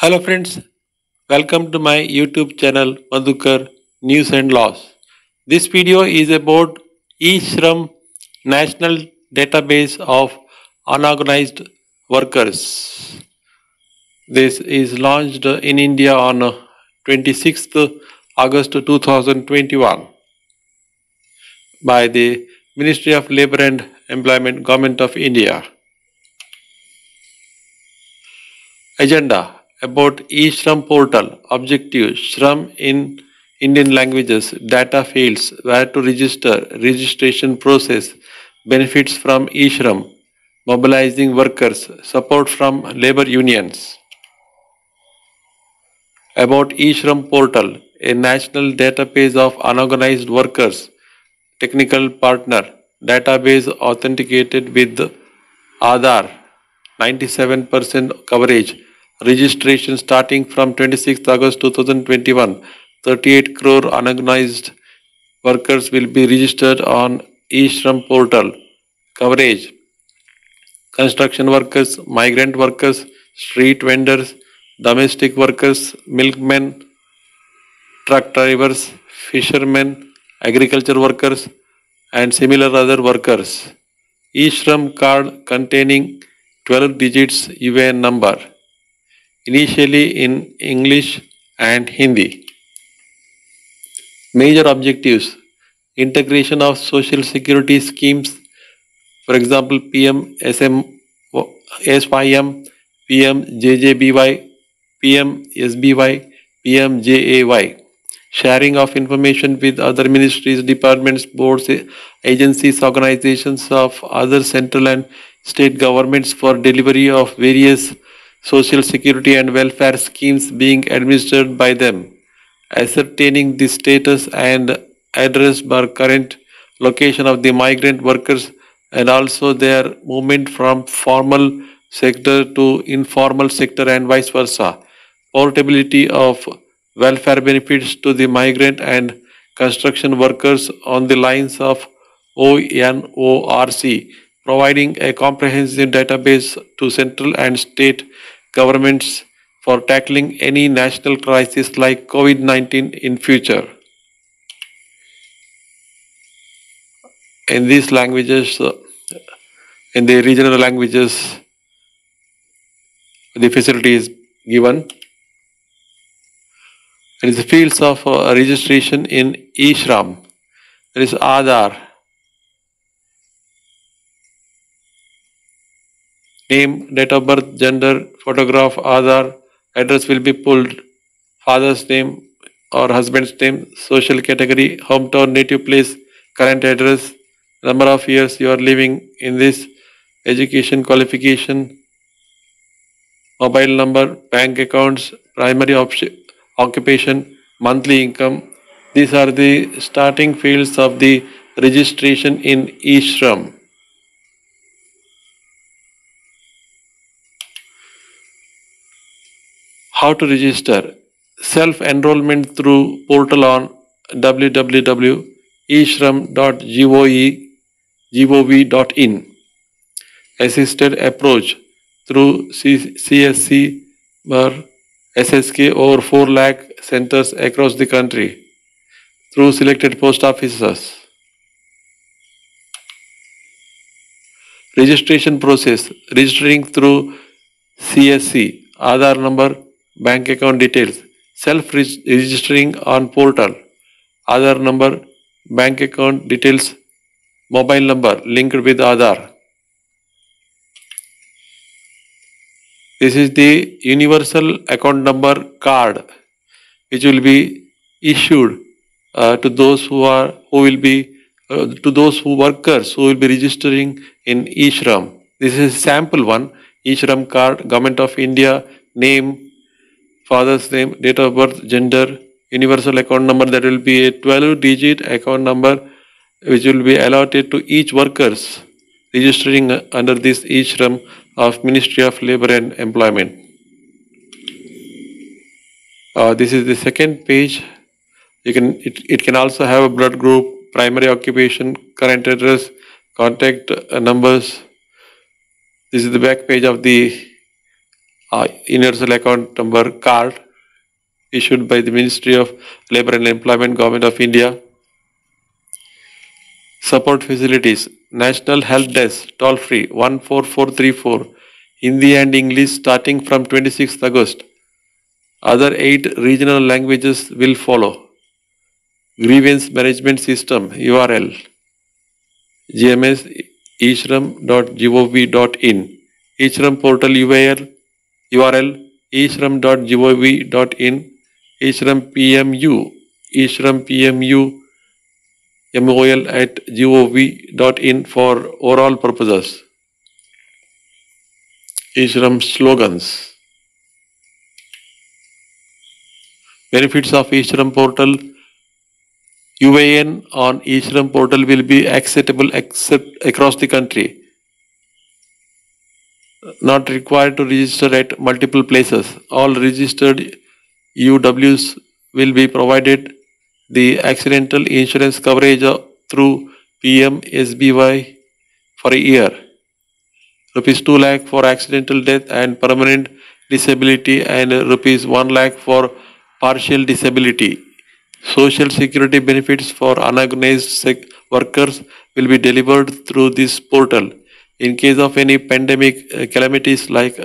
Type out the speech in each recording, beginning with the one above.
Hello friends, welcome to my YouTube channel Madhukar News and Laws. This video is about e-Shram National Database of Unorganized Workers. This is launched in India on 26th August 2021 by the Ministry of Labour and Employment, Government of India. Agenda about e-Shram portal. Objective: Shram in Indian languages. Data fields: where to register, registration process, benefits from e-Shram, mobilizing workers, support from labor unions. About e-Shram portal, a national database of unorganized workers. Technical partner, database authenticated with Aadhaar, 97% coverage. Registration starting from 26th August 2021. 38 crore unorganized workers will be registered on e-Shram portal. Coverage: construction workers, migrant workers, street vendors, domestic workers, milkmen, truck drivers, fishermen, agriculture workers, and similar other workers. E-Shram card containing 12 digits UAN number, initially in English and Hindi. Major objectives: integration of social security schemes, for example PM SYM, PM JJBY, PM SBY, PM JAY. Sharing of information with other ministries, departments, boards, agencies, organizations of other central and state governments for delivery of various social security and welfare schemes being administered by them. Ascertaining the status and address or current location of the migrant workers and also their movement from formal sector to informal sector and vice versa. Portability of welfare benefits to the migrant and construction workers on the lines of ONORC, providing a comprehensive database to central and state governments for tackling any national crisis like COVID-19 in future. In these languages, in the regional languages, the facility is given. There is the fields of registration in e-Shram. There is Aadhaar, name, date of birth, gender, photograph, Aadhaar, address will be pulled, father's name or husband's name, social category, hometown, native place, current address, number of years you are living in this, education qualification, mobile number, bank accounts, primary occupation, monthly income. These are the starting fields of the registration in e-Shram. How to register? Self-enrollment through portal on www.eshram.gov.in. Assisted approach through CSC or SSK over 4 lakh centers across the country through selected post offices. Registration process: registering through CSC, Aadhaar number, bank account details, self-registering on portal, Aadhaar number, bank account details, mobile number linked with Aadhaar. This is the universal account number card which will be issued to those workers who will be registering in e-Shram. This is a sample one. e-Shram card, Government of India, name, father's name, date of birth, gender, universal account number. That will be a 12-digit account number which will be allotted to each workers registering under this e-Shram of Ministry of Labour and Employment. This is the second page. It can also have a blood group, primary occupation, current address, contact numbers. This is the back page of the universal account number card issued by the Ministry of Labour and Employment, Government of India. Support facilities, National Help Desk, toll free 14434, Hindi and English starting from 26th August. Other 8 regional languages will follow. Grievance Management System, URL, GMS eShram.gov.in, eShram portal URL, eShram.gov.in, eShram PMU, eShram PMU MOL@gov.in for overall purposes. eShram slogans. Benefits of eShram portal. UAN on eShram portal will be acceptable across the country. Not required to register at multiple places. All registered UWs will be provided the accidental insurance coverage through PMSBY for a year. Rupees 2 lakh for accidental death and permanent disability and rupees 1 lakh for partial disability. Social security benefits for unorganized workers will be delivered through this portal. In case of any pandemic calamities like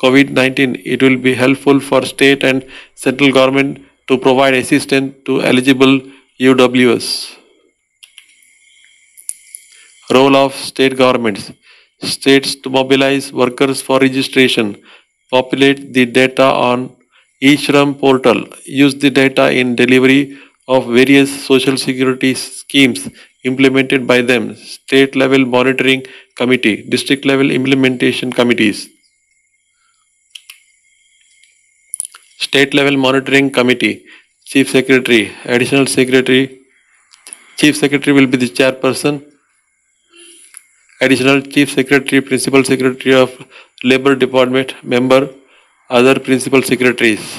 COVID-19, it will be helpful for state and central government to provide assistance to eligible UWS. Role of state governments. States to mobilize workers for registration. Populate the data on eShram portal. Use the data in delivery of various social security schemes implemented by them. State level monitoring committee, district level implementation committees. State level monitoring committee, chief secretary, additional secretary. Chief secretary will be the chairperson. Additional chief secretary, principal secretary of labor department member, other principal secretaries.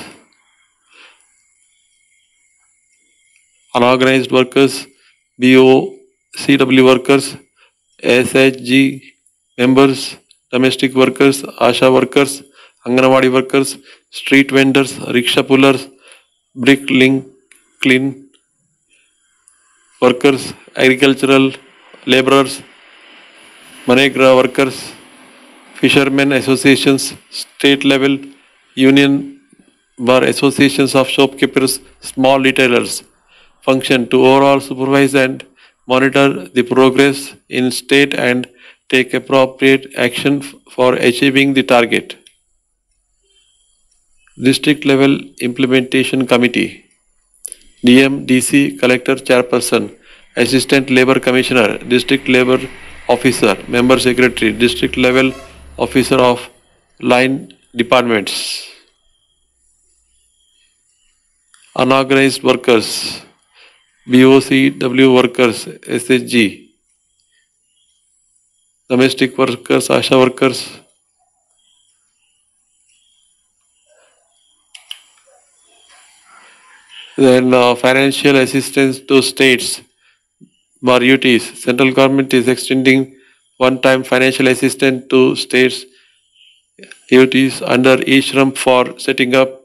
Unorganized workers, BOCW workers, SHG members, domestic workers, ASHA workers, Anganwadi workers, street vendors, rickshaw pullers, brick clean workers, agricultural laborers, Manegra workers, fishermen associations, state level union bar associations of shopkeepers, small retailers function to overall supervise and monitor the progress in state and take appropriate action for achieving the target. District level implementation committee, DM, DC, collector, chairperson, assistant labor commissioner, district labor officer, member secretary, district level officer of line departments. Unorganized workers, BOCW workers, SHG, domestic workers, ASHA workers, then financial assistance to states, UTs. Central government is extending one-time financial assistance to states UTs under eShram for setting up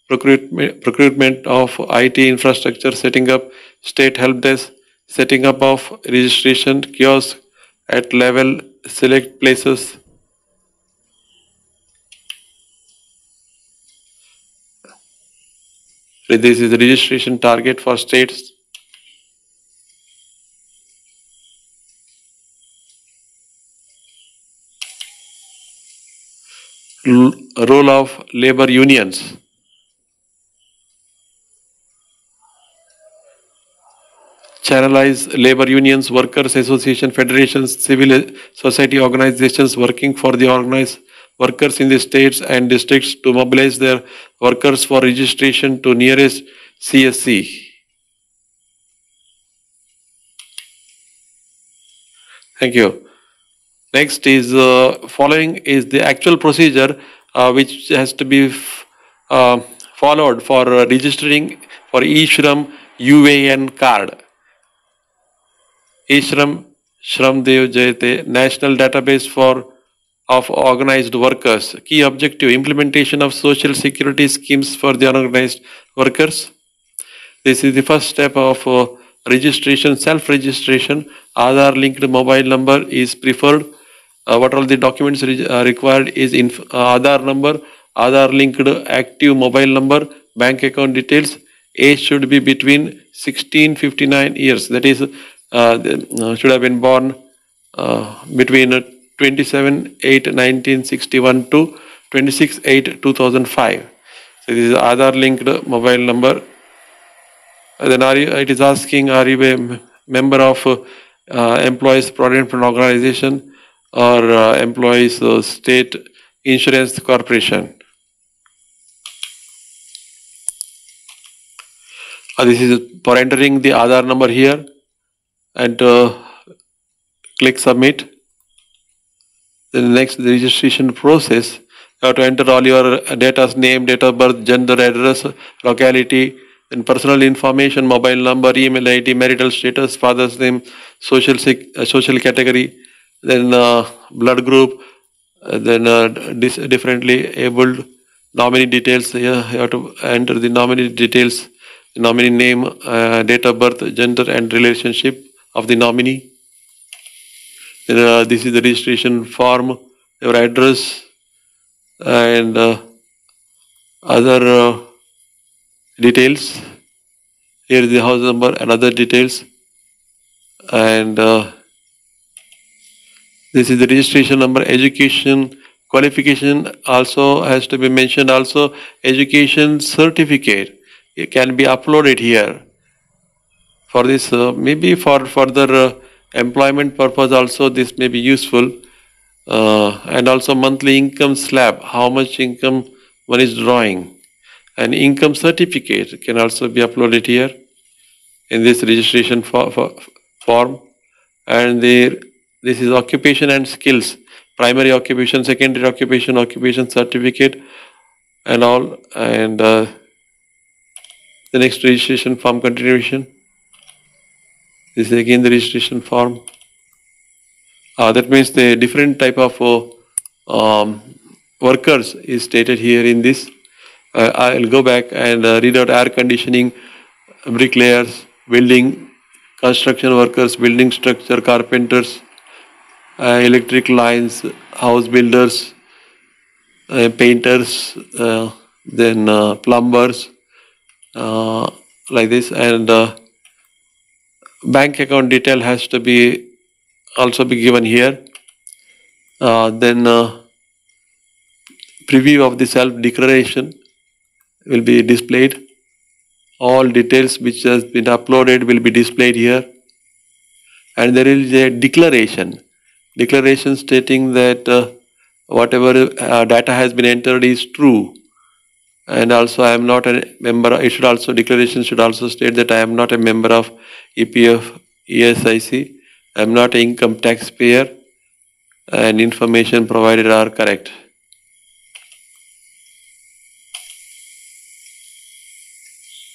procurement of IT infrastructure, setting up state help desk, setting up of registration kiosk at level select places. This is the registration target for states. Role of labor unions. Channelize labor unions, workers, association, federations, civil society organizations working for the organized workers in the states and districts to mobilize their workers for registration to nearest CSC. Thank you. Next is following is the actual procedure which has to be followed for registering for eShram UAN card. eShram Shramdev Jayate, National Database for of organized workers. Key objective: implementation of social security schemes for the unorganized workers. This is the first step of registration, self-registration. Aadhaar linked mobile number is preferred. What all the documents required is Aadhaar number, Aadhaar linked active mobile number, bank account details. Age should be between 16-59 years. That is, should have been born between 27/8/1961 to 26/8/2005. So this is Aadhaar linked mobile number. Then it is asking, are you a member of Employees Provident Fund Organization or Employees State Insurance Corporation? This is for entering the Aadhaar number here and click submit. Then next, the registration process. You have to enter all your data, name, date of birth, gender, address, locality, and personal information, mobile number, email ID, marital status, father's name, social category, then blood group, then differently abled, nominee details. Here you have to enter the nominee details, the nominee name, date of birth, gender, and relationship of the nominee. Then this is the registration form, your address, and other details. Here is the house number and other details. And this is the registration number. Education qualification also has to be mentioned. Also, education certificate, it can be uploaded here. For this, maybe for further employment purpose also this may be useful. And also monthly income slab, how much income one is drawing. An income certificate can also be uploaded here in this registration form. And this is occupation and skills, primary occupation, secondary occupation, occupation certificate, and all. And the next registration form continuation. This is again the registration form. That means the different type of workers is stated here in this. I'll go back and read out: air conditioning, bricklayers, building, construction workers, building structure, carpenters, electric lines, house builders, painters, then plumbers, like this. And bank account detail has to be also be given here. Then preview of the self-declaration will be displayed. All details which has been uploaded will be displayed here. And there is a declaration stating that whatever data has been entered is true. And also I am not a member. It should also, declaration should also state that I am not a member of EPF, ESIC. I am not an income taxpayer, and information provided are correct.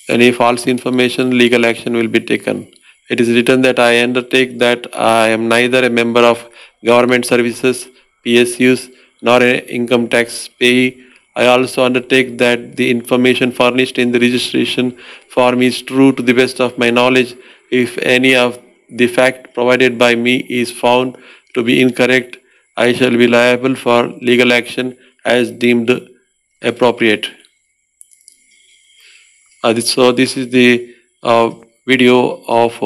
Any false information, legal action will be taken. It is written that I undertake that I am neither a member of government services, PSUs, nor an income tax payee. I also undertake that the information furnished in the registration form is true to the best of my knowledge. If any of the fact provided by me is found to be incorrect, I shall be liable for legal action as deemed appropriate. So this is the video of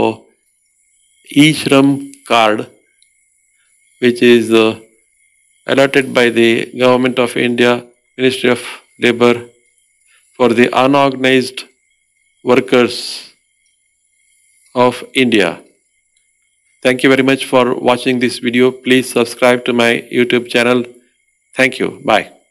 e-Shram card, which is allotted by the Government of India, Ministry of Labour, for the unorganized workers of India. Thank you very much for watching this video. Please subscribe to my YouTube channel. Thank you. Bye.